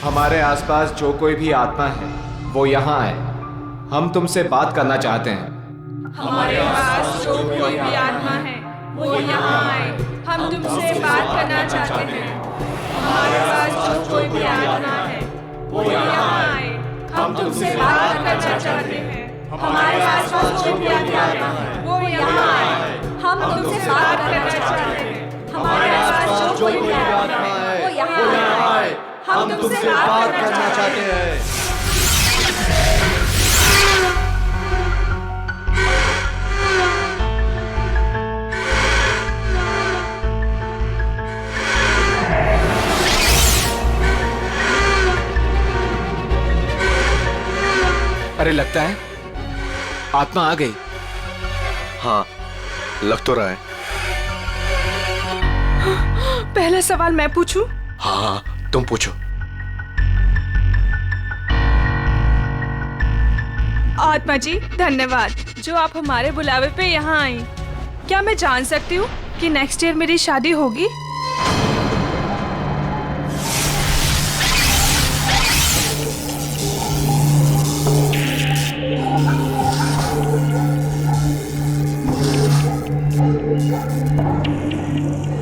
हमारे आसपास जो कोई भी आत्मा है वो यहाँ आए। हम तुमसे बात करना चाहते हैं। हमारे पास जो कोई भी आत्मा है वो यहाँ आए। हम तुमसे बात करना चाहते हैं। हमारे पास जो कोई भी आत्मा है वो यहाँ आए। हम तुमसे बात करना चाहते हैं। हमारे पास जो भी आत्मा है वो यहाँ आए। हम तुमसे बात करना चाहते हैं। हमारे पास जो कोई भी आत्मा है वो यहाँ आए। हम तुमसे बात करना चाहते हैं। अरे लगता है आत्मा आ गई। हाँ, लग तो रहा है। पहला सवाल मैं पूछूं? हाँ, तुम पूछो। आत्मा जी धन्यवाद जो आप हमारे बुलावे पे यहाँ आई। क्या मैं जान सकती हूँ कि नेक्स्ट ईयर मेरी शादी होगी?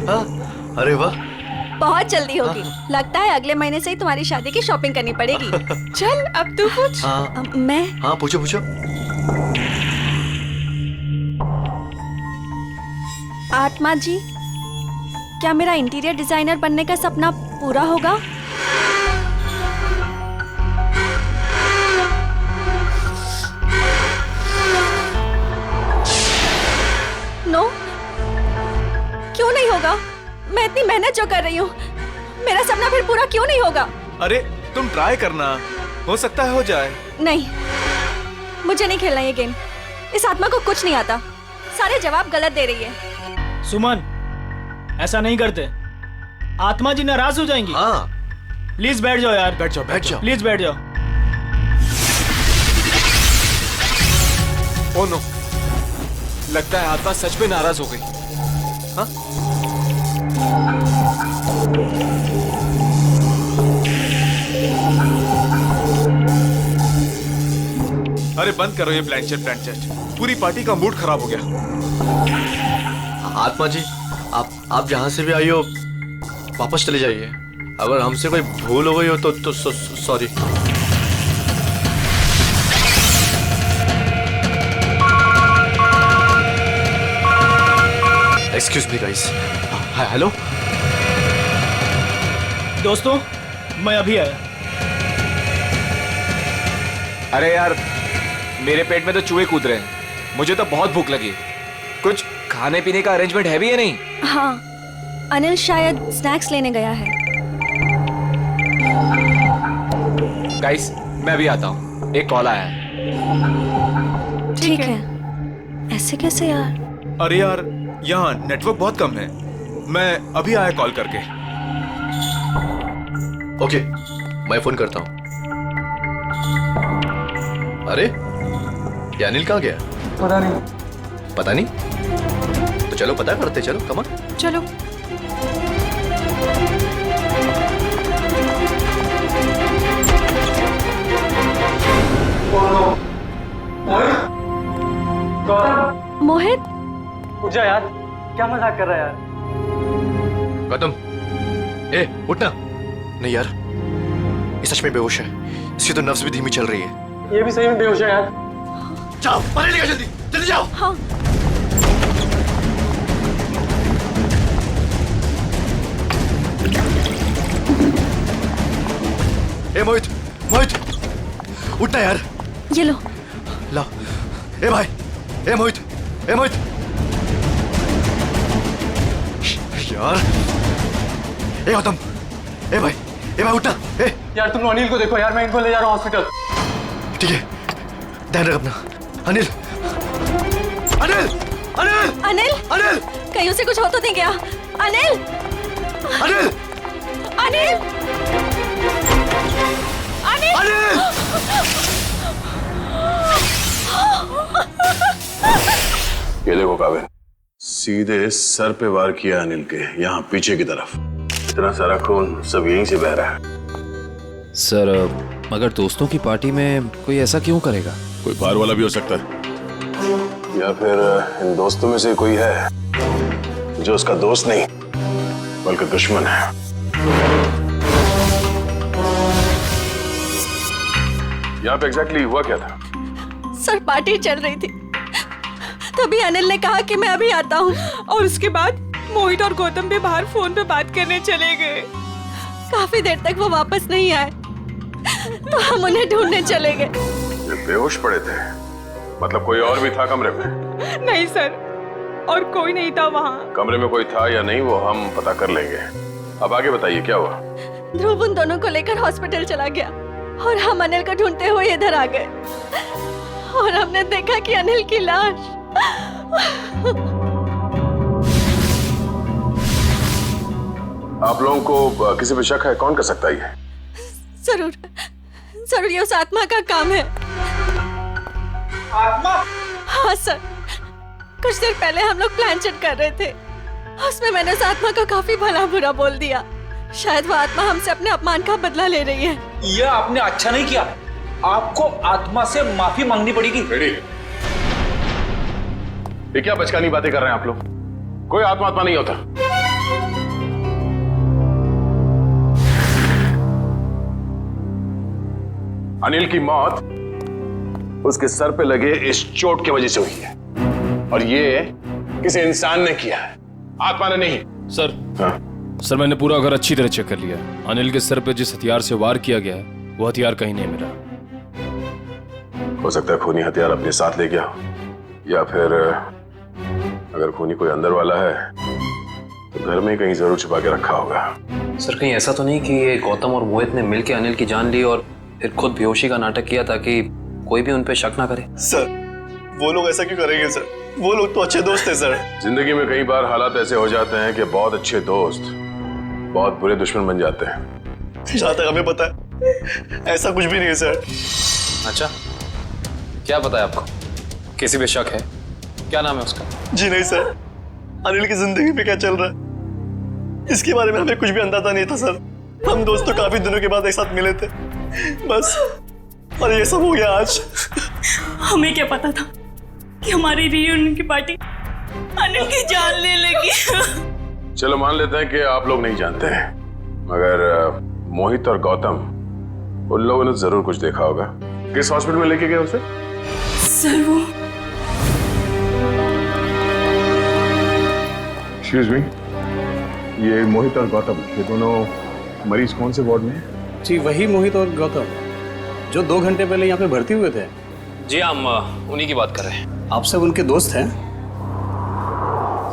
हाँ, अरे वाह। बहुत जल्दी होगी। लगता है अगले महीने से ही तुम्हारी शादी की शॉपिंग करनी पड़ेगी। चल अब तू पूछ। हाँ, मैं हाँ पूछो पूछो। आत्मा जी, क्या मेरा इंटीरियर डिजाइनर बनने का सपना पूरा होगा? नो, क्यों नहीं होगा? मैं इतनी मेहनत जो कर रही हूँ, मेरा सपना फिर पूरा क्यों नहीं होगा? अरे तुम ट्राई करना, हो सकता है हो जाए। नहीं, मुझे नहीं खेलना ये गेम। इस आत्मा को कुछ नहीं आता, सारे जवाब गलत दे रही है। सुमन, ऐसा नहीं करते, आत्मा जी नाराज हो जाएंगी। हाँ, प्लीज बैठ जाओ यार। बैठ जाओ बैठ जाओ। प्लीज बैठ जाओ। ओ नो, लगता है आत्मा सच में नाराज हो गई। हाँ? अरे बंद करो ये प्लानचेट। पूरी पार्टी का मूड खराब हो गया। आत्मा जी, आप जहाँ से भी आई हो वापस चले जाइए। अगर हमसे कोई भूल हो गई हो तो sorry. Excuse me guys. Hello दोस्तों, मैं अभी आया। अरे यार, मेरे पेट में तो चूहे कूद रहे हैं। मुझे तो बहुत भूख लगी है। कुछ खाने पीने का अरेंजमेंट है भी या नहीं? हाँ, अनिल शायद स्नैक्स लेने गया है। गाइस, मैं अभी आता हूँ, एक कॉल आया है। ठीक है। ऐसे कैसे यार? अरे यार, यहाँ नेटवर्क बहुत कम है। मैं अभी आया कॉल करके। ओके, मैं फोन करता हूँ। अरे ये अनिल कहाँ गया? पता नहीं। पता नहीं? तो चलो पता करते, चलो कम ऑन। चलो। मोहित, उठ जा यार, क्या मजाक कर रहा है यार? गौतम, ए उठना। नहीं यार, ये सच में बेहोश है। इसकी तो नब्ज भी धीमी चल रही है। ये भी सही में बेहोश है यार। जाओ पानी लेकर, जल्दी जल्दी जाओ। हाँ। ए मोहित, मोहित उठना यार। ये लो। ला। ए भाई, ए मोहित, ए मोहित। यार, ए गौतम, ए भाई उठना। ए यार तुम अनिल को देखो यार, मैं इनको ले जा रहा हूँ हॉस्पिटल। ठीक है, ध्यान रख अपना। अनिल, अनिल, अनिल, अनिल, अनिल, कहीं उसे कुछ हो तो नहीं गया? अनिल, अनिल, अनिल, अनिल, अनिल। ये देखो काबिल, सीधे सर पे वार किया अनिल के, यहाँ पीछे की तरफ। इतना सारा खून सब यहीं से बह रहा है। सर मगर दोस्तों की पार्टी में कोई ऐसा क्यों करेगा? कोई बाहर वाला भी हो सकता है, या फिर इन दोस्तों में से कोई है जो उसका दोस्त नहीं बल्कि दुश्मन है। यहाँ पे एग्जैक्टली हुआ क्या था? सर पार्टी चल रही थी, तभी अनिल ने कहा कि मैं अभी आता हूँ। और उसके बाद मोहित और गौतम भी बाहर फोन पे बात करने चले गए। काफी देर तक वो वापस नहीं आए, तो हम उन्हें ढूंढने चले गए। ये बेहोश पड़े थे, मतलब कोई और भी था कमरे में? नहीं सर, और कोई नहीं था वहाँ। कमरे में कोई था या नहीं वो हम पता कर लेंगे। अब आगे बताइए क्या हुआ? ध्रुव उन दोनों को लेकर हॉस्पिटल चला गया और हम अनिल को ढूंढते हुए इधर आ गए और हमने देखा कि अनिल की लाश। आप लोगों को किसी पे शक है? कौन कर सकता है ये? जरूर जरूर ये उस आत्मा का काम है। आत्मा? हाँ सर, कुछ देर पहले हम लोग प्लान चेक कर रहे थे, उसमें मैंने उस आत्मा को काफी भला बुरा बोल दिया। शायद वो आत्मा हमसे अपने अपमान का बदला ले रही है। ये आपने अच्छा नहीं किया, आपको आत्मा से माफी मांगनी पड़ेगी। ये क्या बचकानी बातें कर रहे हैं आप लोग? कोई आत्मा नहीं होता। अनिल की मौत उसके सर पे लगे इस चोट की वजह से हुई है, और ये किसी इंसान ने किया है, आत्मा ने नहीं। सर सर मैंने पूरा घर अच्छी तरह चेक कर लिया। अनिल के सर पे जिस हथियार से वार किया गया है वो हथियार कहीं नहीं मिला। हो सकता है खूनी हथियार अपने साथ ले गया, या फिर अगर खूनी कोई अंदर वाला है तो घर में कहीं जरूर छुपा के रखा होगा। सर कहीं ऐसा तो नहीं कि ये गौतम और मोहित ने मिलकर अनिल की जान ली और फिर खुद बेहोशी का नाटक किया ताकि कोई भी उन पे शक ना करे? सर वो लोग ऐसा क्यों करेंगे सर? वो लोग तो अच्छे दोस्त हैं सर। जिंदगी में कई बार हालात ऐसे हो जाते हैं कि बहुत अच्छे दोस्त बहुत बुरे दुश्मन बन जाते हैं। जहाँ तक हमें पता है ऐसा कुछ भी नहीं है सर। अच्छा, क्या पता है आपको? किसी पे शक है? क्या नाम है उसका? जी नहीं सर, अनिल की जिंदगी में क्या चल रहा है इसके बारे में हमें कुछ भी अंदाजा नहीं था सर। हम दोस्त तो काफी दिनों के बाद एक साथ मिले थे बस, और ये सब हो गया आज। हमें क्या पता था कि हमारी रियूनियन की पार्टी अनिल की जान ले लेगी। चलो मान लेते हैं कि आप लोग नहीं जानते हैं, मगर मोहित और गौतम उन लोगों ने जरूर कुछ देखा होगा। किस हॉस्पिटल में लेके गए उसे? सर वो एक्सक्यूज मी, ये मोहित और गौतम ये दोनों मरीज कौन से वार्ड में हैं? जी वही मोहित और गौतम जो 2 घंटे पहले यहाँ पे भर्ती हुए थे। जी हम उन्हीं की बात कर रहे हैं। आप सब उनके दोस्त हैं?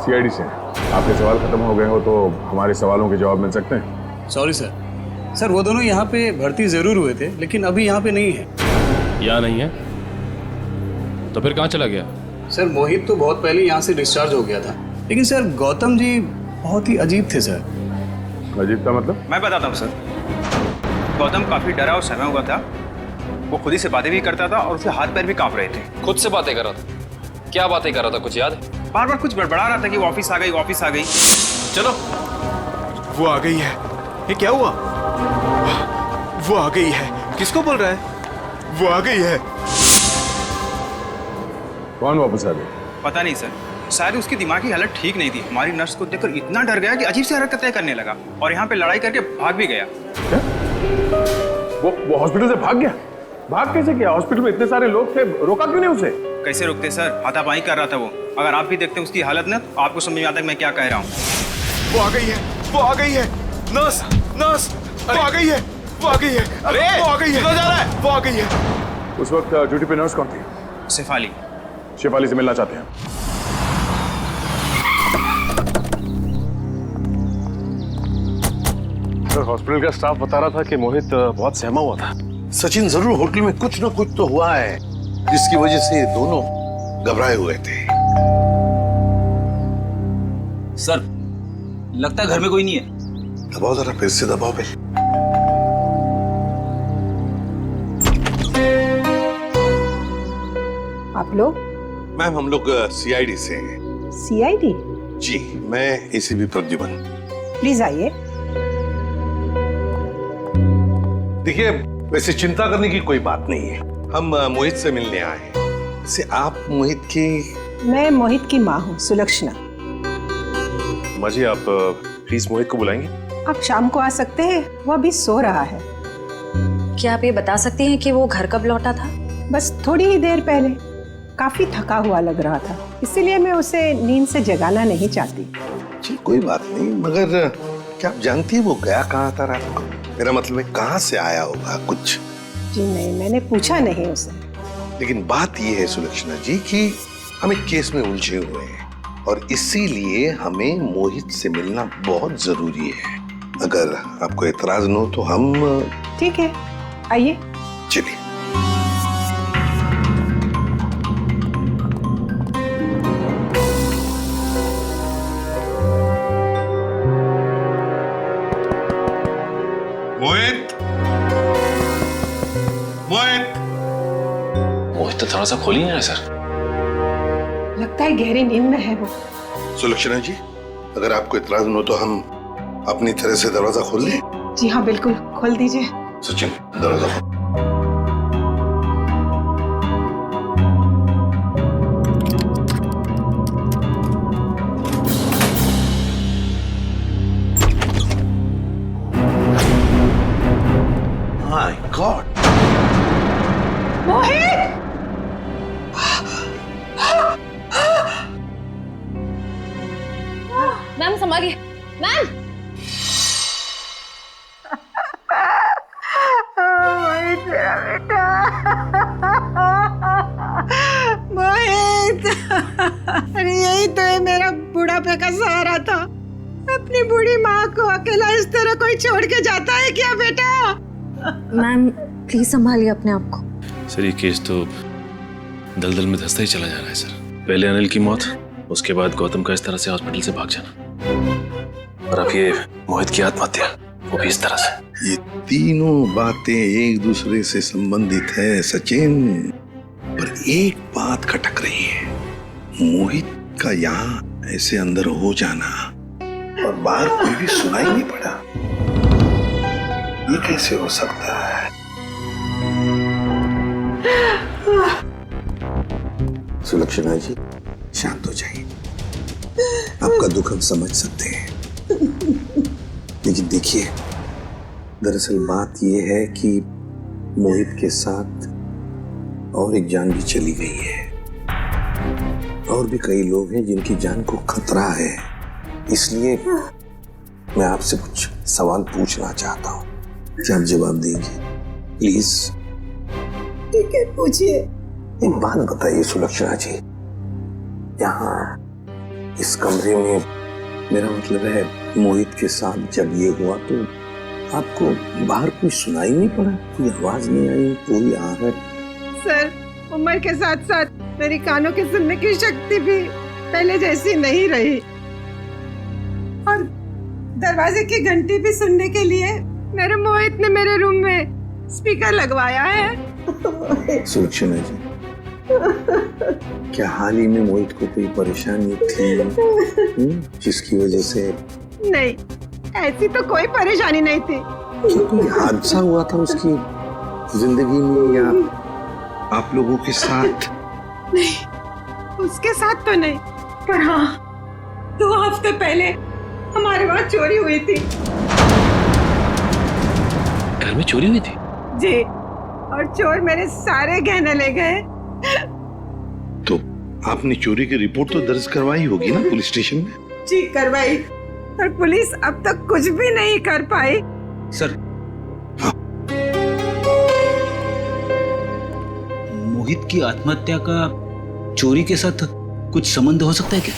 सीआईडी से। आपके सवाल खत्म हो गए हो तो हमारे सवालों के जवाब मिल सकते हैं? Sorry sir. सर वो दोनों यहाँ पे भर्ती जरूर हुए थे लेकिन अभी यहाँ पे नहीं है। यहाँ नहीं है तो फिर कहाँ चला गया? सर मोहित तो बहुत पहले यहाँ से डिस्चार्ज हो गया था, लेकिन सर गौतम जी बहुत ही अजीब थे सर। अजीब का मतलब? मैं बताता हूँ सर। गौतम काफी डरा और सहमा हुआ था। वो खुद ही से बातें भी करता था और उसके हाथ पैर भी कांप रहे थे। खुद से बातें कर रहा था? क्या बातें कर रहा था, कुछ याद है? बार बार कुछ बड़बड़ा रहा था कि वो ऑफिस आ गई, ऑफिस आ गई। चलो, वो आ गई है। ये क्या हुआ? वो आ गई है। किसको बोल रहा है? वो आ गई है। कौन वापस आ गई? पता नहीं सर, शायद उसकी दिमागी हालत ठीक नहीं थी। हमारी नर्स को देखकर इतना डर गया कि अजीब सी हरकतें करने लगा और यहाँ पे लड़ाई करके भाग भी गया। क्या? वो हॉस्पिटल से भाग गया? भाग कैसे गया? हॉस्पिटल में इतने सारे लोग थे, रोका क्यों नहीं उसे? कैसे रोकते सर, हाथापाई कर रहा था वो। अगर आप भी देखते उसकी हालत ना तो आपको समझ में आता है मैं क्या कह रहा हूँ। वो आ गई है, वो आ गई है। नर्स, नर्स, वो आ गई है, वो आ गई है। अरे वो आ गई है, जा रहा है, वो आ गई है। उस वक्त ड्यूटी पे नर्स कौन थी? शेफाली। शेफाली से मिलना चाहते हैं। हॉस्पिटल का स्टाफ बता रहा था कि मोहित बहुत सहमा हुआ था। सचिन जरूर होटल में कुछ ना कुछ तो हुआ है जिसकी वजह से दोनों घबराए हुए थे। सर लगता है घर में कोई नहीं है। दबाओ जरा, फिर से दबाओ पे। आप लोग? मैम हम लोग सीआईडी से हैं। सीआईडी? जी, मैं एसीपी प्रद्युमन। प्लीज आइए। देखिए देखिए, वैसे चिंता करने की कोई बात नहीं है। हम मोहित से मिलने आए हैं। वैसे आप मोहित की? मैं मोहित की माँ हूँ, सुलक्षणा। माँ जी, आप प्लीज मोहित को बुलाएंगे? आप शाम को आ सकते हैं, वो अभी सो रहा है। क्या आप ये बता सकती हैं कि वो घर कब लौटा था? बस थोड़ी ही देर पहले। काफी थका हुआ लग रहा था, इसीलिए मैं उसे नींद से जगाना नहीं चाहती। जी कोई बात नहीं, मगर क्या आप जानती है वो गया कहाँ था रात को? मेरा मतलब है कहाँ से आया होगा कुछ? जी नहीं, मैंने पूछा नहीं उसे। लेकिन बात ये है सुलक्षणा जी कि हम एक केस में उलझे हुए हैं और इसीलिए हमें मोहित से मिलना बहुत जरूरी है। अगर आपको एतराज न हो तो हम... ठीक है, आइए। चलिए। मोहित, मोहित, मोहित तो दरवाजा खोल ही नहीं रहा सर। लगता है गहरी नींद में है वो। सुलक्षणा जी, अगर आपको एतराज न हो तो हम अपनी तरह से दरवाजा खोल लें? जी हाँ, बिल्कुल, खोल दीजिए। सचिन, दरवाजा खोल। My God! मोहित! मैम संभालिए, मैम। मोहित मेरा बेटा, मोहित। अरे यही तो है मेरा बुढ़ापे का सहारा था। अपनी बूढ़ी माँ को अकेला इस तरह कोई छोड़ के जाता है क्या बेटा? मैम प्लीज संभालिए अपने आप को। सर ये केस तो दलदल में धंसता ही चला जा रहा है सर। पहले अनिल की मौत, उसके बाद गौतम का इस तरह से हॉस्पिटल से भाग जाना, और अब ये मोहित की आत्महत्या, वो भी इस तरह से। ये तीनों बातें एक दूसरे से संबंधित है सचिन, पर एक बात खटक रही है। मोहित का यहाँ ऐसे अंदर हो जाना और बाहर कोई भी सुनाई नहीं पड़ा, ये कैसे हो सकता है? सुलक्षणा जी, शांत हो जाइए। आपका दुख हम समझ सकते हैं, लेकिन देखिए, दरअसल बात यह है कि मोहित के साथ और एक जान भी चली गई है, और भी कई लोग हैं जिनकी जान को खतरा है। इसलिए मैं आपसे कुछ सवाल पूछना चाहता हूँ, क्या आप जवाब देंगे प्लीज? ठीक है, पूछिए। एक बात बताइए सुलक्षणा जी, यहाँ इस कमरे में, मेरा मतलब है मोहित के साथ जब ये हुआ तो आपको बाहर कोई सुनाई नहीं पड़ा? कोई आवाज नहीं आई, कोई आहट? सर, उम्र के साथ साथ मेरी कानों की सुनने की शक्ति भी पहले जैसी नहीं रही, और दरवाजे की घंटी भी सुनने के लिए मेरे मोहित ने मेरे रूम में स्पीकर लगवाया है। सुलक्षणा जी, क्या हाल ही में मोहित को कोई परेशानी थी जिसकी वजह से? नहीं, ऐसी तो कोई परेशानी नहीं थी। क्या कोई हादसा हुआ था उसकी जिंदगी में या आप लोगों के साथ? नहीं, उसके साथ तो नहीं, पर हाँ, 2 हफ्ते पहले हमारे वहाँ चोरी हुई थी। घर में चोरी हुई थी? जी, और चोर मेरे सारे गहने ले गए। तो आपने चोरी की रिपोर्ट तो दर्ज करवाई होगी ना पुलिस स्टेशन में? जी करवाई, पर पुलिस अब तक कुछ भी नहीं कर पाई। सर, हाँ। मोहित की आत्महत्या का चोरी के साथ कुछ संबंध हो सकता है क्या?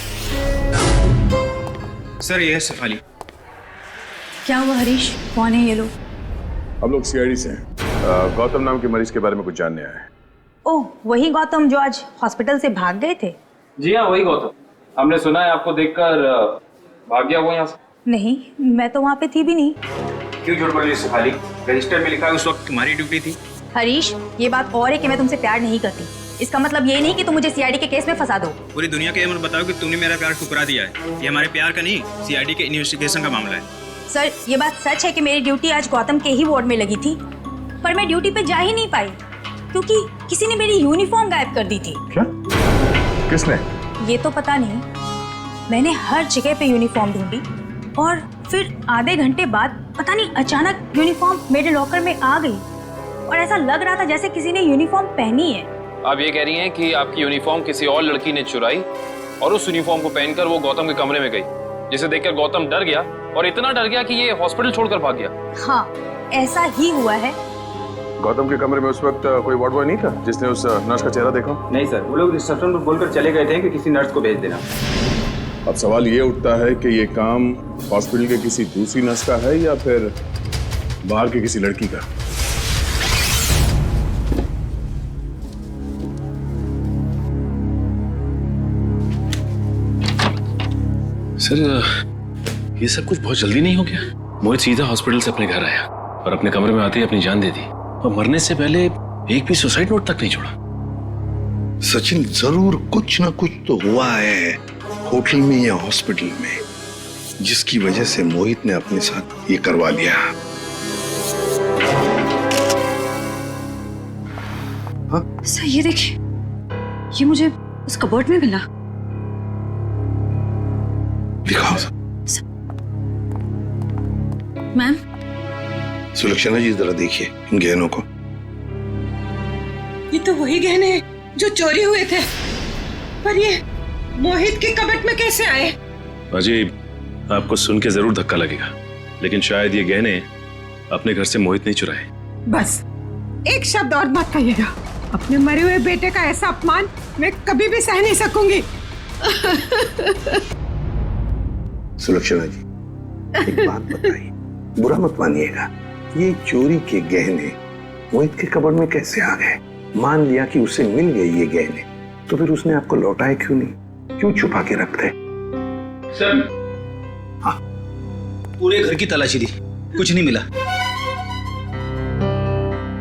सर ये है सफाली। क्या हुआ हरीश, कौन है ये लोग? हम लोग सीआईडी से हैं। गौतम नाम के मरीज के बारे में कुछ जानने आए हैं। ओह, वही गौतम जो आज हॉस्पिटल से भाग गए थे? जी हाँ, वही गौतम। हमने सुना है आपको देखकर भाग गया वो यहाँ से। नहीं, मैं तो वहाँ पे थी भी नहीं। क्यों झूठ बोल रही है सफाली? रजिस्टर में लिखा है उस वक्त तुम्हारी ड्यूटी थी। हरीश, ये बात और है कि मैं तुमसे प्यार नहीं करती। इसका मतलब ये नहीं कि तुम मुझे सीआईडी के केस में फंसा दो। पूरी दुनिया के ये मत बताओ कि तुमने मेरा प्यार ठुकरा दिया है। ये हमारे प्यार का नहीं, सीआईडी के इन्वेस्टिगेशन का मामला है। सर, ये बात सच है कि मेरी ड्यूटी आज गौतम के ही वार्ड में लगी थी, पर मैं ड्यूटी पे जा ही नहीं पाई क्योंकि किसी ने मेरी यूनिफॉर्म गायब कर दी थी। क्या? किसने? ये तो पता नहीं, मैंने हर जगह पे यूनिफॉर्म ढूंढी और फिर आधे घंटे बाद पता नहीं अचानक यूनिफॉर्म मेरे लॉकर में आ गई और ऐसा लग रहा था जैसे किसी ने यूनिफॉर्म पहनी है। आप ये कह रही हैं कि आपकी यूनिफॉर्म किसी और लड़की ने चुराई और उस यूनिफॉर्म को पहनकर वो गौतम के कमरे में गई, जिसे देखकर गौतम डर गया और इतना डर गया कि ये हॉस्पिटल छोड़कर भाग गया। हाँ, ऐसा ही हुआ है। गौतम के कमरे में उस वक्त कोई वार्ड बॉय नहीं था जिसने उस नर्स का चेहरा देखा? नहीं सर, वो लोग रिसेप्शन पर बोलकर चले गए थे कि किसी नर्स को भेज देना। अब सवाल ये उठता है कि ये काम हॉस्पिटल के किसी दूसरी नर्स का है या फिर बाहर की किसी लड़की का? सर, ये सब कुछ बहुत जल्दी नहीं हो गया? मोहित सीधा हॉस्पिटल से अपने घर आया और अपने कमरे में आते ही अपनी जान दे दी और मरने से पहले एक भी सुसाइड नोट तक नहीं छोड़ा। सचिन, जरूर कुछ ना कुछ तो हुआ है होटल में या हॉस्पिटल में, जिसकी वजह से मोहित ने अपने साथ ये करवा लिया। हाँ? सर ये देखिए, ये मुझे उस कबर्ड में मिला। दिखाओ। मैम। सुलक्षणा जी, जरा देखिए इन गहनों को। ये तो वही गहने हैं जो चोरी हुए थे, पर ये मोहित के कबर्ड में कैसे आए? अजीब, आपको सुन के जरूर धक्का लगेगा, लेकिन शायद ये गहने अपने घर से मोहित नहीं चुराए। बस एक शब्द और मत कहिएगा। अपने मरे हुए बेटे का ऐसा अपमान मैं कभी भी सह नहीं सकूंगी। सुलक्षणा जी, एक बात बताइए, बुरा मत मानिएगा, ये चोरी के गहने मोहित के कबर्ड में कैसे आ गए? मान लिया कि उसे मिल गए ये गहने, तो फिर उसने आपको लौटाए क्यों नहीं? क्यों छुपा के रखते? सर, हाँ, पूरे घर की तलाशी दी, कुछ नहीं मिला।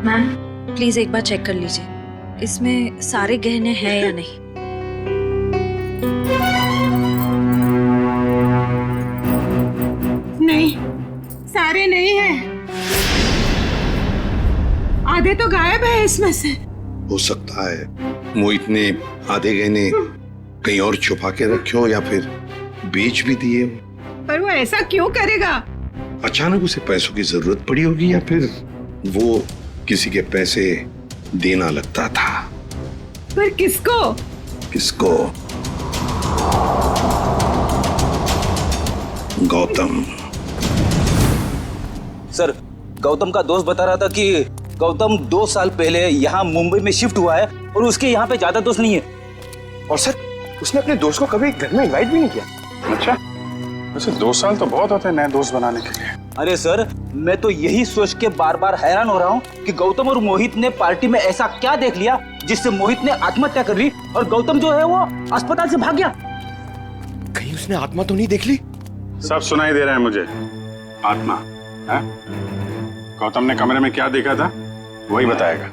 मैम प्लीज एक बार चेक कर लीजिए, इसमें सारे गहने हैं या नहीं। नहीं, सारे नहीं हैं, आधे तो गायब है इसमें से। हो सकता है मोहित ने आधे गहने कहीं और छुपा के रखे हो या फिर बेच भी दिए। पर वो ऐसा क्यों करेगा? अचानक उसे पैसों की जरूरत पड़ी होगी या फिर वो किसी के पैसे देना लगता था। पर किसको? किसको? गौतम। सर, गौतम का दोस्त बता रहा था कि गौतम 2 साल पहले यहाँ मुंबई में शिफ्ट हुआ है और उसके यहाँ पे ज्यादा दोस्त नहीं है। और सर, उसने अपने दोस्त को कभी घर में इनवाइट भी नहीं किया। अच्छा, वैसे 2 साल तो बहुत होते हैं नए दोस्त बनाने के लिए। अरे सर, मैं तो यही सोच के बार बार हैरान हो रहा हूँ कि गौतम और मोहित ने पार्टी में ऐसा क्या देख लिया जिससे मोहित ने आत्महत्या कर ली और गौतम जो है वो अस्पताल से भाग गया। कहीं उसने आत्मा तो नहीं देख ली? सब सुनाई दे रहा है मुझे। आत्मा है? गौतम ने कमरे में क्या देखा था वही बताएगा।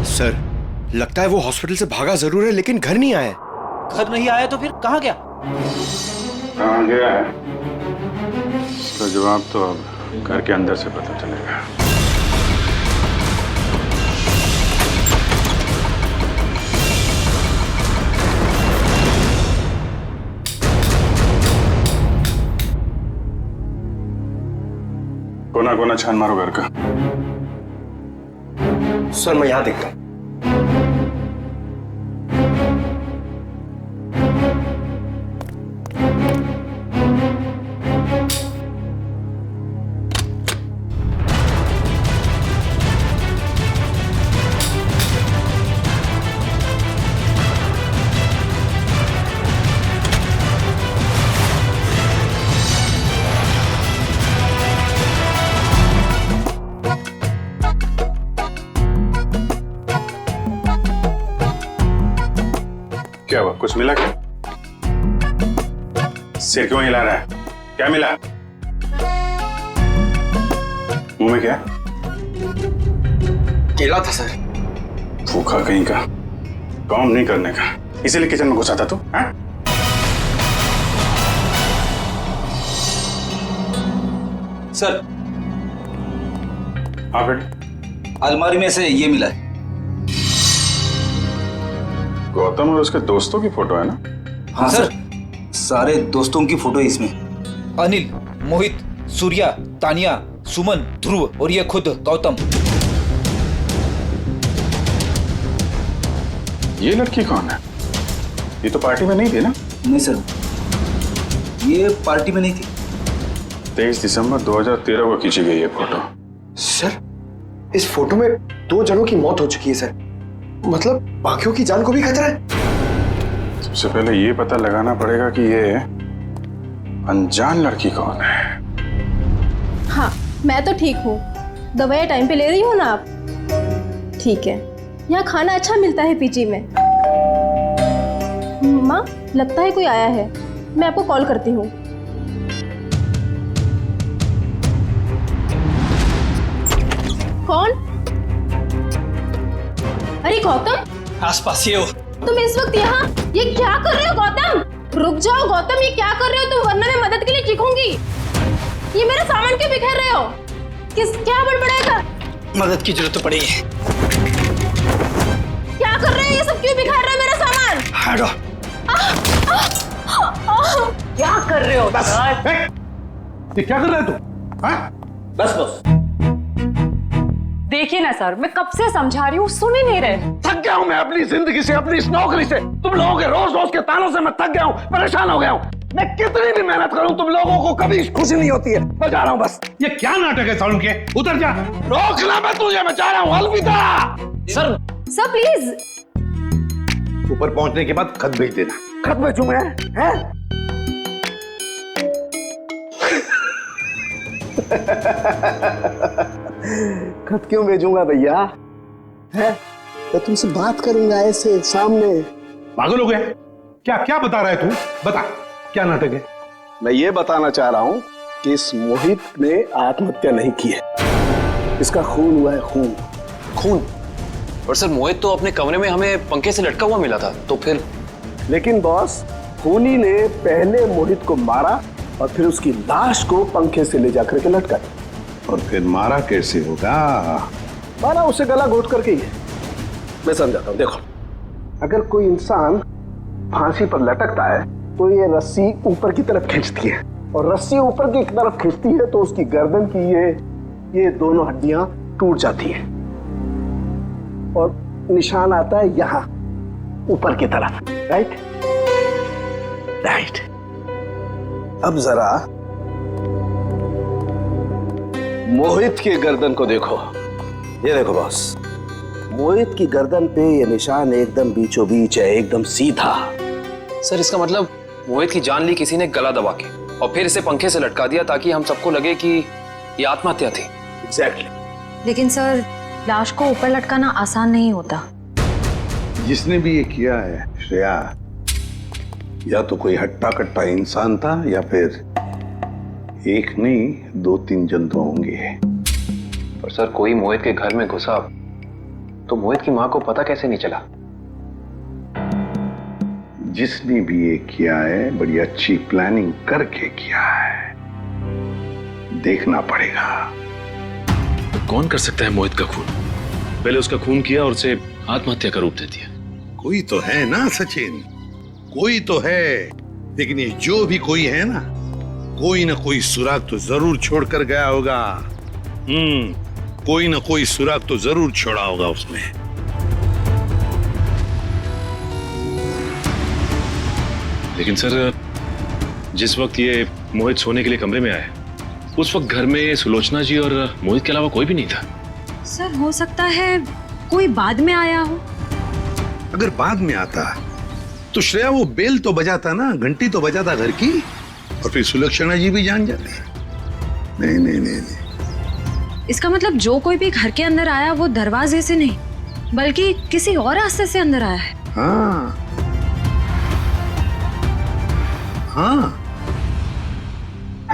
सर, लगता है वो हॉस्पिटल से भागा जरूर है लेकिन घर नहीं आया। घर नहीं आया तो फिर कहाँ गया? कहाँ गया है इसका जवाब तो अब घर के अंदर से पता चलेगा। कोना कोना छान मारो घर का। सर, मैं यहाँ देखता हूँ। कुछ मिला क्या? सिर क्यों हिला रहा है? क्या मिला? मुंह में क्या? केला था सर। भूखा कहीं का, काम नहीं करने का, इसीलिए किचन में घुसा था तू? हाँ? सर। हाँ बेटे। अलमारी में से ये मिला है। गौतम और उसके दोस्तों की फोटो है ना? हाँ सर, सारे दोस्तों की फोटो है इसमें। अनिल, मोहित, सूर्या, तानिया, सुमन, ध्रुव और ये खुद गौतम। ये लड़की कौन है? ये तो पार्टी में नहीं थी ना? नहीं सर, ये पार्टी में नहीं थी। 23 दिसंबर 2013 को खींची गई ये फोटो। सर, इस फोटो में 2 जनों की मौत हो चुकी है सर। मतलब बाकियों की जान को भी खतरा है। सबसे पहले ये पता लगाना पड़ेगा कि ये अनजान लड़की कौन है। हाँ, मैं तो ठीक हूँ। दवाइयाँ टाइम पे ले रही हो ना आप? ठीक है। यहाँ खाना अच्छा मिलता है पीजी में। माँ, लगता है कोई आया है। मैं आपको कॉल करती हूँ। कौन? अरे गौतम, आसपास ही हो। तुम इस वक्त यहाँ ये क्या कर रहे हो गौतम? रुक जाओ गौतम, ये क्या कर रहे हो तुम, वरना मैं मदद के लिए चीखूंगी। ये मेरा सामान क्यों बिखेर रहे हो? क्या बड़बड़ाएगा? मदद की जरूरत पड़ी है। क्या कर रहे हो? ये सब क्यों बिखेर रहे हो मेरा सामान? हटो। क्या कर रहे हो? ये क्या कर रहा है तू? बस। देखिए ना सर, मैं कब से समझा रही हूँ, सुन ही नहीं रहे। थक गया हूँ मैं अपनी जिंदगी से, अपनी इस नौकरी से। तुम लोगों के रोज रोज के तानों से मैं थक गया हूँ, परेशान हो गया हूँ। मैं कितनी भी मेहनत करूँ, तुम लोगों को कभी खुशी नहीं होती है। मैं जा रहा हूँ बस। ये क्या नाटक है साउंड के? उतर जा। रोकना मैं तुझे, मैं जा रहा हूँ। अलविदा। Sir please. ऊपर पहुंचने के बाद खत भेज देना। खत भेजूं मैं? हैं? खत क्यों भेजूंगा भैया? है? मैं तुमसे बात करूंगा ऐसे सामने। पागल हो गया? क्या क्या बता रहा है तू? बता, क्या नाटक है? मैं ये बताना चाह रहा हूं कि इस मोहित ने आत्महत्या नहीं की है। इसका खून हुआ है, खून। और सर, मोहित तो अपने कमरे में हमें पंखे से लटका हुआ मिला था, तो फिर? लेकिन बॉस, खूनी ने पहले मोहित को मारा और फिर उसकी लाश को पंखे से ले जाकर के लटका दिया। और फिर मारा कैसे होगा? मारा उसे गला घोट करके ही है। मैं समझाता हूँ, देखो, अगर कोई इंसान फांसी पर लटकता है तो ये रस्सी ऊपर की तरफ खींचती है, और रस्सी ऊपर की तरफ खींचती है तो उसकी गर्दन की ये दोनों हड्डियां टूट जाती हैं और निशान आता है यहां ऊपर की तरफ। राइट। अब जरा मोहित की गर्दन को देखो। ये देखो बॉस, मोहित की गर्दन पे ये निशान एकदम बीचों बीच है, एकदम सीधा। सर, इसका मतलब मोहित की जान ली किसी ने गला दबा के और फिर इसे पंखे से लटका दिया ताकि हम सबको लगे कि ये आत्महत्या थी। एग्जैक्टली। लेकिन सर, लाश को ऊपर लटकाना आसान नहीं होता। जिसने भी ये किया है श्रेया, या तो कोई हट्टा कट्टा इंसान था या फिर एक नहीं 2-3 जंतु होंगे। पर सर, कोई मोहित के घर में घुसा तो मोहित की मां को पता कैसे नहीं चला? जिसने भी ये किया है बड़ी अच्छी प्लानिंग करके किया है, देखना पड़ेगा। तो कौन कर सकता है मोहित का खून? पहले उसका खून किया और उसे आत्महत्या का रूप दे दिया। कोई तो है ना सचिन, कोई तो है। लेकिन ये जो भी कोई है ना कोई सुराग तो जरूर छोड़कर गया होगा। कोई ना कोई सुराग तो जरूर छोड़ा होगा उसने। लेकिन सर, जिस वक्त ये मोहित सोने के लिए कमरे में आया, उस वक्त घर में सुलोचना जी और मोहित के अलावा कोई भी नहीं था। सर, हो सकता है कोई बाद में आया हो। अगर बाद में आता तो श्रेया वो बेल तो बजाता ना, घंटी तो बजाता घर की, और फिर सुलक्षणा जी भी जान जाते। नहीं। इसका मतलब जो कोई भी घर के अंदर आया वो दरवाजे से नहीं बल्कि किसी और रास्ते से अंदर आया है। हाँ, हाँ,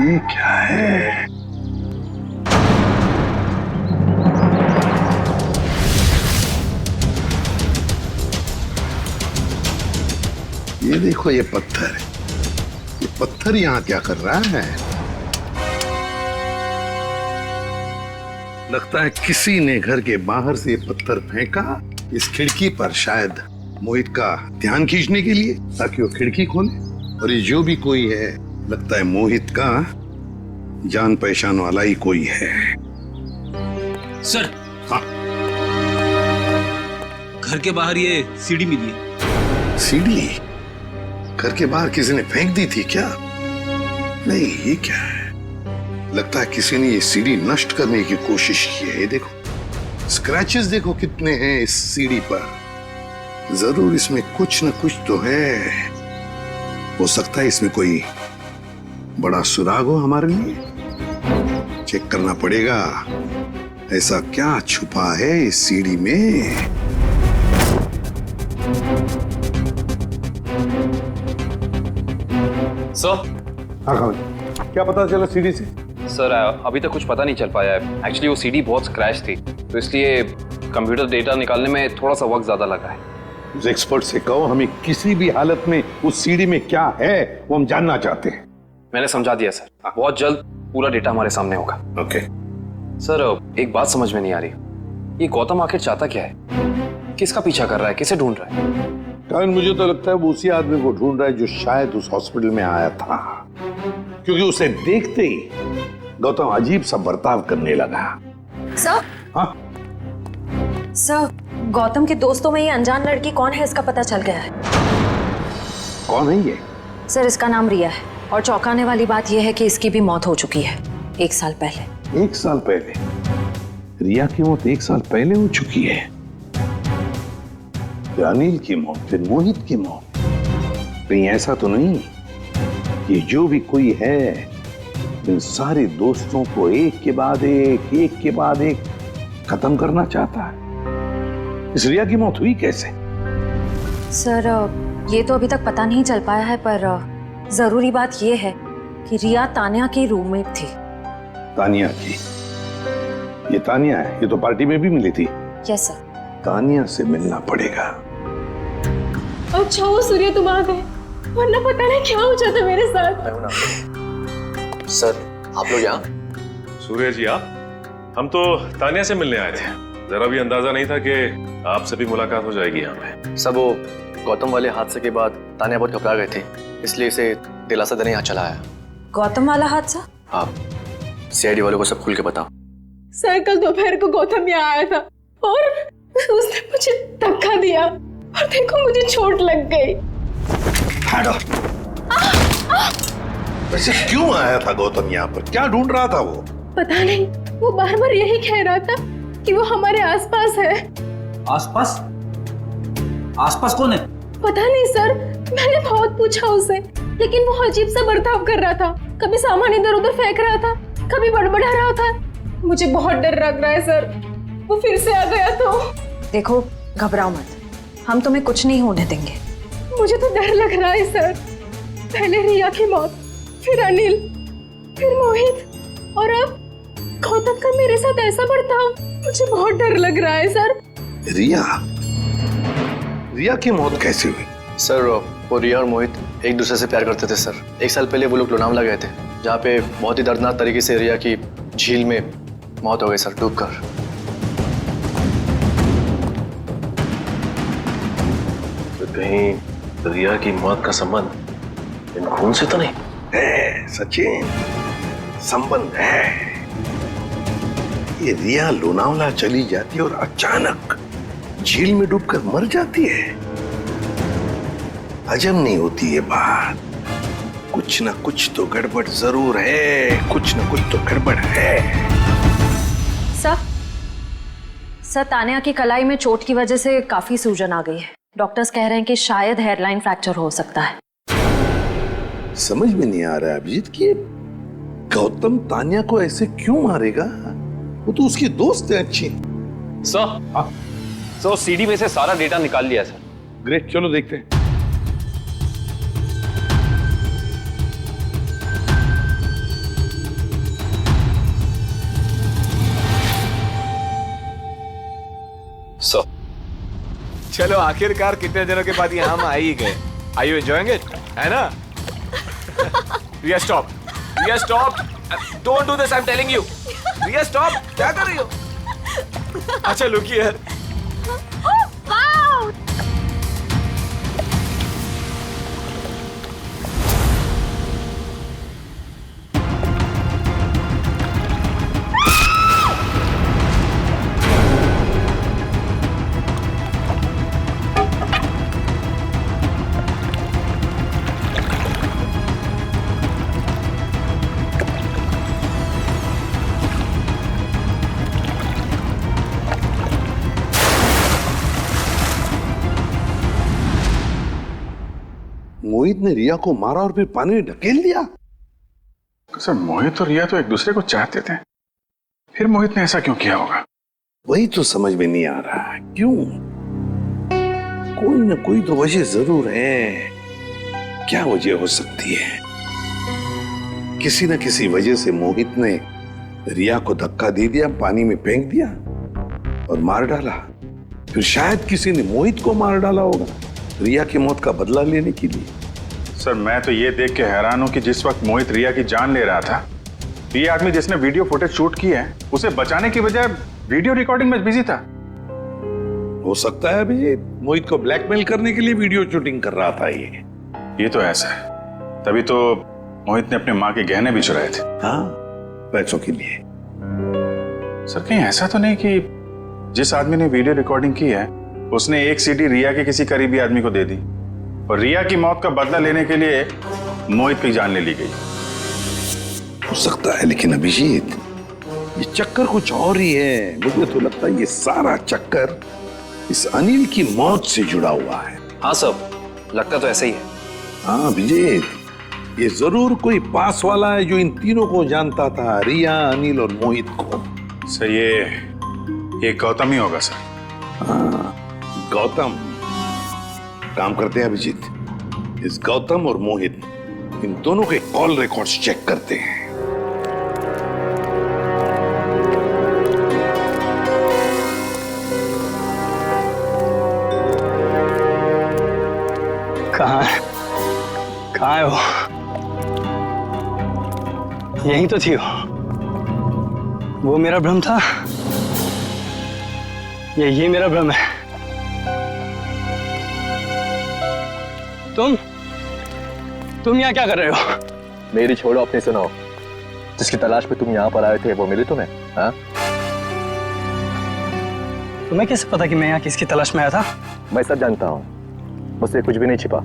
ये क्या है? ये देखो, ये पत्थर यहाँ क्या कर रहा है? लगता है किसी ने घर के बाहर से ये पत्थर फेंका इस खिड़की पर, शायद मोहित का ध्यान खींचने के लिए, ताकि वो खिड़की खोले। और ये जो भी कोई है, लगता है मोहित का जान पहचान वाला ही कोई है। सर, हाँ, घर के बाहर ये सीढ़ी मिली है। सीढ़ी घर के बाहर किसी ने फेंक दी थी क्या? नहीं, ये क्या है? लगता है किसी ने ये सीढ़ी नष्ट करने की कोशिश की है। ये देखो, स्क्रैचेस देखो कितने हैं इस सीढ़ी पर। जरूर इसमें कुछ न कुछ तो है। हो सकता है इसमें कोई बड़ा सुराग हो हमारे लिए। चेक करना पड़ेगा, ऐसा क्या छुपा है इस सीढ़ी में। सर, हाँ, क्या पता चला सीढ़ी से? सर अभी तक कुछ पता नहीं चल पाया है। एक्चुअली वो सीडी बहुत स्क्रैच थी, तो इसलिए कंप्यूटर डेटा निकालने में थोड़ा सा वक्त ज्यादा लगा है। उस एक्सपर्ट से कहो, हमें किसी भी हालत में उस सीढ़ी में क्या है वो हम जानना चाहते हैं। मैंने समझा दिया सर, बहुत जल्द पूरा डेटा हमारे सामने होगा। ओके सर, एक बात समझ में नहीं आ रही, ये गौतम आखिर चाहता क्या है? किसका पीछा कर रहा है? किसे ढूंढ रहा है? कारण मुझे तो लगता है वो उसी आदमी को ढूंढ रहा है जो शायद उस हॉस्पिटल में आया था, क्योंकि उसे देखते ही गौतम अजीब सा बर्ताव करने लगा। सर, हाँ सर, गौतम के दोस्तों में ये अनजान लड़की कौन है इसका पता चल गया है। कौन है ये? सर, इसका नाम रिया है और चौंकाने वाली बात यह है कि इसकी भी मौत हो चुकी है 1 साल पहले। 1 साल पहले? रिया की मौत 1 साल पहले हो चुकी है। फिर अनिल की मौत, फिर मोहित की मौत। कहीं ऐसा तो नहीं कि जो भी कोई है इन सारे दोस्तों को एक के बाद एक खत्म करना चाहता है? इस रिया की मौत हुई कैसे? सर, ये तो अभी तक पता नहीं चल पाया है, पर जरूरी बात यह है कि रिया तानिया की रूममेट थी। तानिया की? ये तानिया है, ये तो पार्टी में भी मिली थी। Yes sir. तानिया से मिलना पड़ेगा। अच्छा वो सूर्य तुम आ गए, वरना पता नहीं क्या हो जाता मेरे साथ। सर, आप लोग यहाँ? सूर्य जी, आप? हम तो तानिया से मिलने आए थे। जरा भी अंदाजा नहीं था कि आपसे भी मुलाकात हो जाएगी यहाँ पे। सब वो गौतम वाले हादसे के बाद तानिया बहुत घबरा गए थे, इसलिए इसे दिलासा देने यहाँ चला आया। गौतम वाला हादसा? आप सीआईडी वालों को सब खुल के बताओ। सर, कल दोपहर को गौतम यहाँ आया था और उसने मुझे धक्का दिया और देखो मुझे चोट लग गई। वैसे क्यों आया था गौतम यहाँ पर? क्या ढूंढ रहा था वो? पता नहीं, वो बार बार यही कह रहा था कि वो हमारे आसपास है। आसपास? आसपास कौन है? पता नहीं सर, मैंने बहुत पूछा उसे, लेकिन वो अजीब सा बर्ताव कर रहा था। कभी सामान इधर उधर फेंक रहा था, कभी बड़बड़ा रहा था। मुझे बहुत डर लग रहा है सर, वो फिर से आ गया तो। देखो, घबराओ मत, हम तुम्हें कुछ नहीं होने देंगे। मुझे तो डर लग रहा है सर। पहले रिया की मौत, फिर अनिल, फिर मोहित और अब गौतम का मेरे साथ ऐसा बर्ताव। मुझे बहुत डर लग रहा है सर। रिया की मौत कैसे हुई? सर, वो रिया और मोहित एक दूसरे से प्यार करते थे सर। 1 साल पहले वो लोग लोनावला गए थे, जहाँ पे बहुत ही दर्दनाक तरीके से रिया की झील में मौत हो गई सर, डूबकर। तो कहीं रिया की मौत का संबंध इन खून से तो नहीं है? सचिन, संबंध है। ये रिया लोनावला चली जाती है और अचानक झील में डूबकर मर जाती है। हजम नहीं होती ये बात। कुछ ना कुछ तो गड़बड़ जरूर है, कुछ ना कुछ तो गड़बड़ है। सर, तानिया की कलाई में चोट की वजह से काफी सूजन आ गई है। डॉक्टर्स कह रहे हैं कि शायद हेयरलाइन फ्रैक्चर हो सकता है। समझ में नहीं आ रहा है अभिजीत कि गौतम तानिया को ऐसे क्यों मारेगा? वो तो उसकी दोस्त है अच्छी। सर, सीडी में से सारा डेटा निकाल लिया सर। ग्रेट, चलो देखते हैं। चलो आखिरकार कितने दिनों के बाद यहाँ हम आ ही गए। Are you enjoying it? है ना? रिया stop. Riya stop. Don't do this. I'm telling you. Riya stop. क्या कर रही हो? अच्छा look here. मोहित ने रिया को मारा और फिर पानी में ढकेल दिया। सर मोहित और रिया तो एक दूसरे को चाहते थे, फिर मोहित ने ऐसा क्यों किया होगा? वही तो समझ में नहीं आ रहा क्यों। कोई ना कोई तो वजह जरूर है। क्या वजह हो सकती है? किसी न किसी वजह से मोहित ने रिया को धक्का दे दिया, पानी में फेंक दिया और मार डाला। फिर शायद किसी ने मोहित को मार डाला होगा रिया की मौत का बदला लेने के लिए। सर मैं तो ये देख के हैरान हूं कि जिस वक्त मोहित रिया की जान ले रहा था, ये आदमी जिसने वीडियो फुटेज शूट की है उसे बचाने की बजाय वीडियो रिकॉर्डिंग में बिजी था। हो सकता है अभी मोहित को ब्लैकमेल करने के लिए वीडियो शूटिंग कर रहा था ये तो ऐसा है, तभी तो मोहित ने अपने माँ के गहने भी चुराए थे। हाँ, पैसों के लिए। सर कहीं ऐसा तो नहीं कि जिस आदमी ने वीडियो रिकॉर्डिंग की है उसने एक सीडी रिया के किसी करीबी आदमी को दे दी और रिया की मौत का बदला लेने के लिए मोहित की जान ले ली गई? हो सकता है, लेकिन अभिजीत ये चक्कर कुछ और ही है। मुझे तो लगता है ये सारा चक्कर इस अनिल की मौत से जुड़ा हुआ है। हाँ सब लगता तो ऐसे ही है। हाँ अभिजीत, ये जरूर कोई पास वाला है जो इन तीनों को जानता था, रिया, अनिल और मोहित को। सर ये गौतम ही होगा सर। हाँ गौतम। काम करते हैं अभिजीत, इस गौतम और मोहित इन दोनों के कॉल रिकॉर्ड्स चेक करते हैं। कहाँ है वो? यही तो थी वो मेरा भ्रम था या ये मेरा भ्रम है? तुम यहाँ क्या कर रहे हो? मेरी छोड़ो, अपनी सुनाओ। जिसकी तलाश में तुम यहाँ पर आए थे वो मिली तुम्हें? हाँ? तुम्हें कैसे पता कि मैं यहाँ किसकी तलाश में आया था? मैं सब जानता हूँ, मुझसे कुछ भी नहीं छिपा।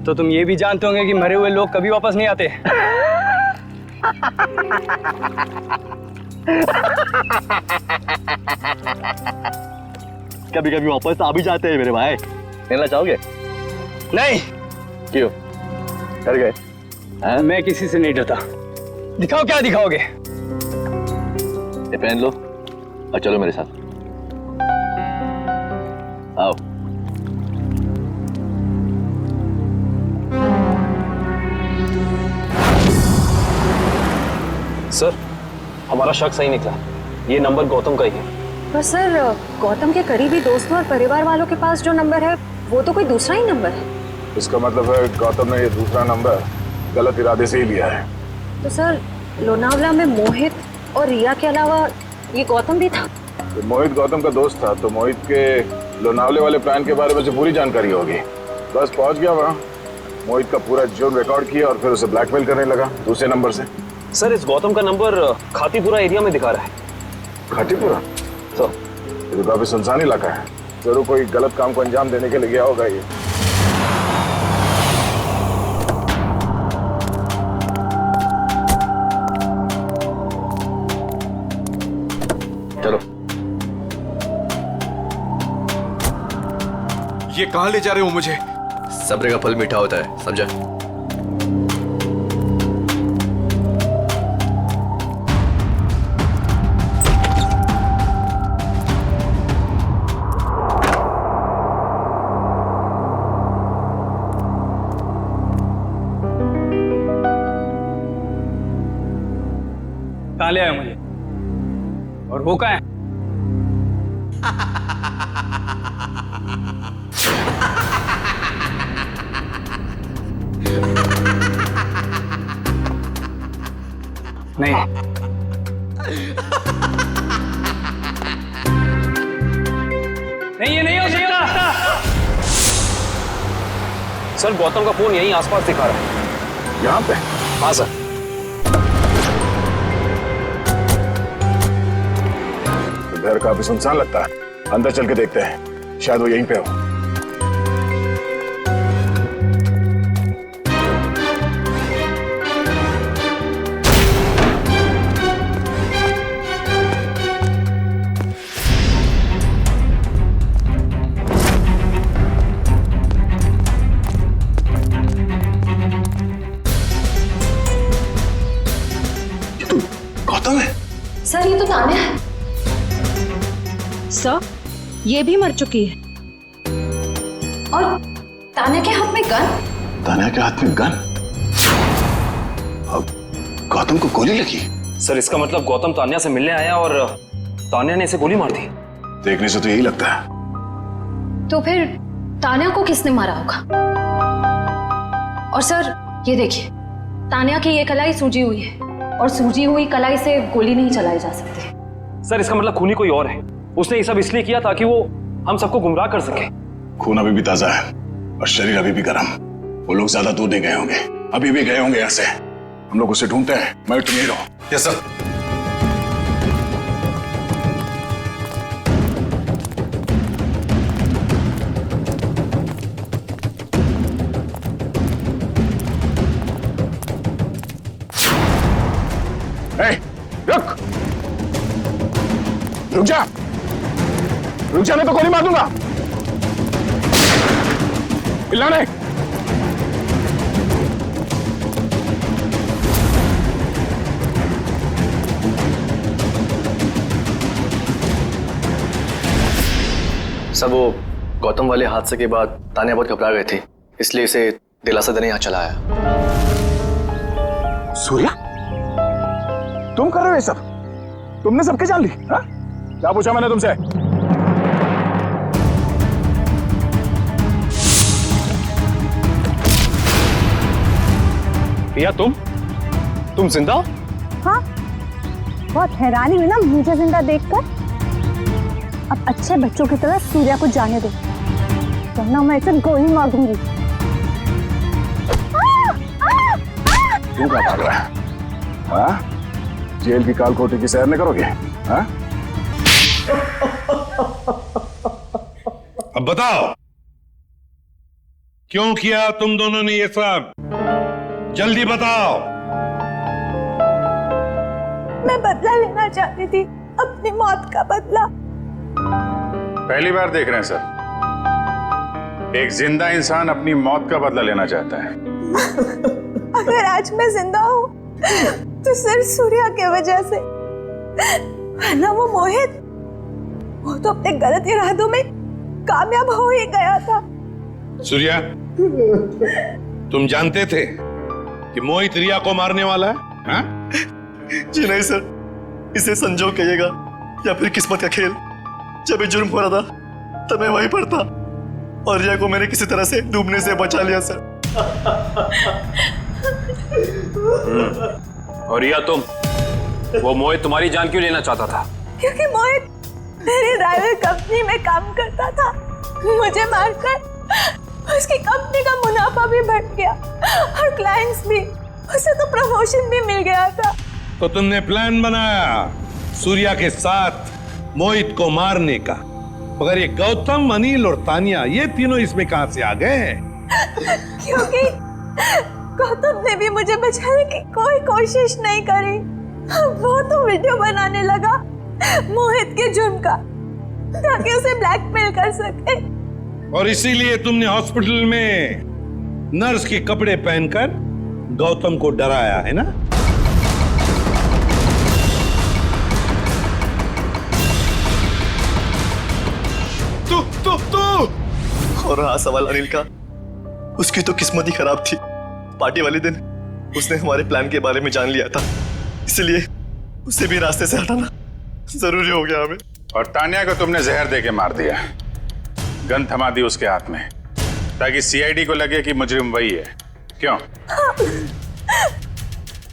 तो तुम ये भी जानते होंगे कि मरे हुए लोग कभी वापस नहीं आते। कभी कभी वापस आ भी जाते हैं मेरे भाई। लेना चाहोगे? नहीं। क्यों? डर गए? मैं किसी से नहीं डरता। दिखाओ क्या दिखाओगे? ये पहन लो और चलो मेरे साथ। आओ। सर हमारा शक सही निकला, ये नंबर गौतम का ही है। पर सर गौतम के करीबी दोस्तों और परिवार वालों के पास जो नंबर है वो तो कोई दूसरा ही नंबर है। इसका मतलब है गौतम ने ये दूसरा नंबर गलत इरादे से ही लिया है। तो सर लोनावला में मोहित और रिया के अलावा ये गौतम भी था? तो मोहित गौतम का दोस्त था, तो मोहित के लोनावले वाले प्लान के बारे में से पूरी जानकारी होगी। बस पहुंच गया वहाँ, मोहित का पूरा जुर्म रिकॉर्ड किया और फिर उसे ब्लैकमेल करने लगा दूसरे नंबर से। सर इस गौतम का नंबर खातीपुरा एरिया में दिखा रहा है। खातीपुरा? सर ये तो काफी सुनसान इलाका है, जरूर कोई गलत काम को अंजाम देने के लिए गया होगा ये। चलो। ये कहां ले जा रहे हो मुझे? सब्र का फल मीठा होता है, समझा? कहाँ ले आए मुझे? और वो कहाँ है? नहीं नहीं, ये नहीं हो सकता। सर, गौतम का फोन यहीं आसपास दिखा रहा है। यहाँ पे? हाँ सर। घर काफी सुनसान लगता है, अंदर चल के देखते हैं, शायद वो यहीं पे हो। गौतम है? सर ये तो तान्या है। सर, ये भी मर चुकी है। और तान्या के हाथ में गन। तान्या के हाथ में गन? अब गौतम को गोली लगी? सर, इसका मतलब गौतम तान्या से मिलने आया और तान्या ने इसे गोली मार दी। देखने से तो यही लगता है। तो फिर तान्या को किसने मारा होगा? और सर ये देखिए, तान्या की ये कलाई सूजी हुई है और सूजी हुई कलाई से गोली नहीं चलाई जा सकती। सर, इसका मतलब खूनी कोई और है। उसने ये सब इसलिए किया ताकि वो हम सबको गुमराह कर सके। खून अभी भी ताजा है और शरीर अभी भी गर्म। वो लोग ज्यादा दूर नहीं गए होंगे, अभी भी गए होंगे यहाँ से। हम लोग उसे ढूंढते हैं। मैं तुम यहीं रहो। Yes sir. रुक रुक जा, रुक जा, मैं तो गोली मार दूंगा। चिल्लाने। सब वो गौतम वाले हादसे के बाद तान्या बहुत घबरा गए थे, इसलिए इसे दिलासा देने यहाँ चला आया। सूर्या, तुम कर रहे हो ये सब? तुमने सबके जान ली? हाँ? क्या पूछा मैंने तुमसे? प्रिया, तुम जिंदा? हाँ, बहुत हैरानी हुई ना मुझे जिंदा देखकर। अब अच्छे बच्चों की तरह सूर्या को जाने दो, वरना मैं इसे गोली मार दूंगी। तू क्या भाग रहा है? हाँ? जेल की कालकोठी की सैर नहीं करोगे? हाँ? अब बताओ, क्यों किया तुम दोनों ने ये सब? जल्दी बताओ। मैं बदला लेना चाहती थी, अपनी मौत का बदला। पहली बार देख रहे हैं सर, एक जिंदा इंसान अपनी मौत का बदला लेना चाहता है। अगर आज मैं जिंदा हूँ तो सिर्फ सूर्या की वजह से, वरना वो मोहित, वो तो अपने गलत इरादों में कामयाब हो ही गया था। सूर्या, तुम जानते थे कि मोहित रिया को मारने वाला है? हाँ? जी नहीं सर, इसे संजोग कहिएगा या फिर किस्मत का खेल। जब ये जुर्म हो रहा था तब मैं वहीं पर था और रिया को मैंने किसी तरह से डूबने से बचा लिया सर। और रिया, वो मोहित तुम्हारी जान क्यों लेना चाहता था? क्योंकि मोहित मेरी ड्राइवर कंपनी में काम करता था। मुझे मारकर उसकी कंपनी का मुनाफा भी बढ़ गया और क्लाइंट्स भी, उसे तो प्रमोशन भी मिल गया था। तो तुमने प्लान बनाया सूर्या के साथ मोहित को मारने का, मगर ये गौतम, अनिल और तान्या, ये तीनों इसमें कहां से आ गए? क्योंकि गौतम ने भी मुझे बचाने की कोई कोशिश नहीं करी। वो तो वीडियो बनाने लगा मोहित के जुर्म का, ताकि उसे ब्लैकमेल कर सके। और इसीलिए तुमने हॉस्पिटल में नर्स के कपड़े पहनकर गौतम को डराया है ना? तू और हाँ, सवाल अनिल का, उसकी तो किस्मत ही खराब थी। पार्टी वाले दिन उसने हमारे प्लान के बारे में जान लिया था, इसलिए उसे भी रास्ते से हटाना जरूरी हो गया हमें। और तान्या को तुमने जहर देके मार दिया, गन थमा दी उसके हाथ में, ताकि सीआईडी को लगे कि मुजरिम वही है। क्यों?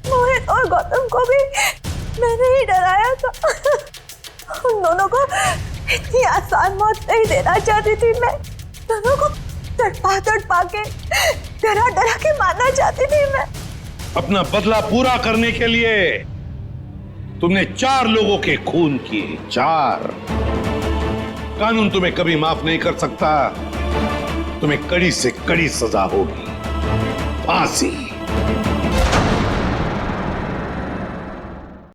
मोहित और और गौतम को भी मैंने ही डराया था। उन दोनों को इतनी आसान मौत नहीं देना चाहती थी मैं। दोनों को तड़पा के डरा के मारना चाहती थी मैं। अपना बदला पूरा करने के लिए तुमने 4 लोगों के खून किए, 4। कानून तुम्हें कभी माफ नहीं कर सकता। तुम्हें कड़ी से कड़ी सजा होगी, फांसी।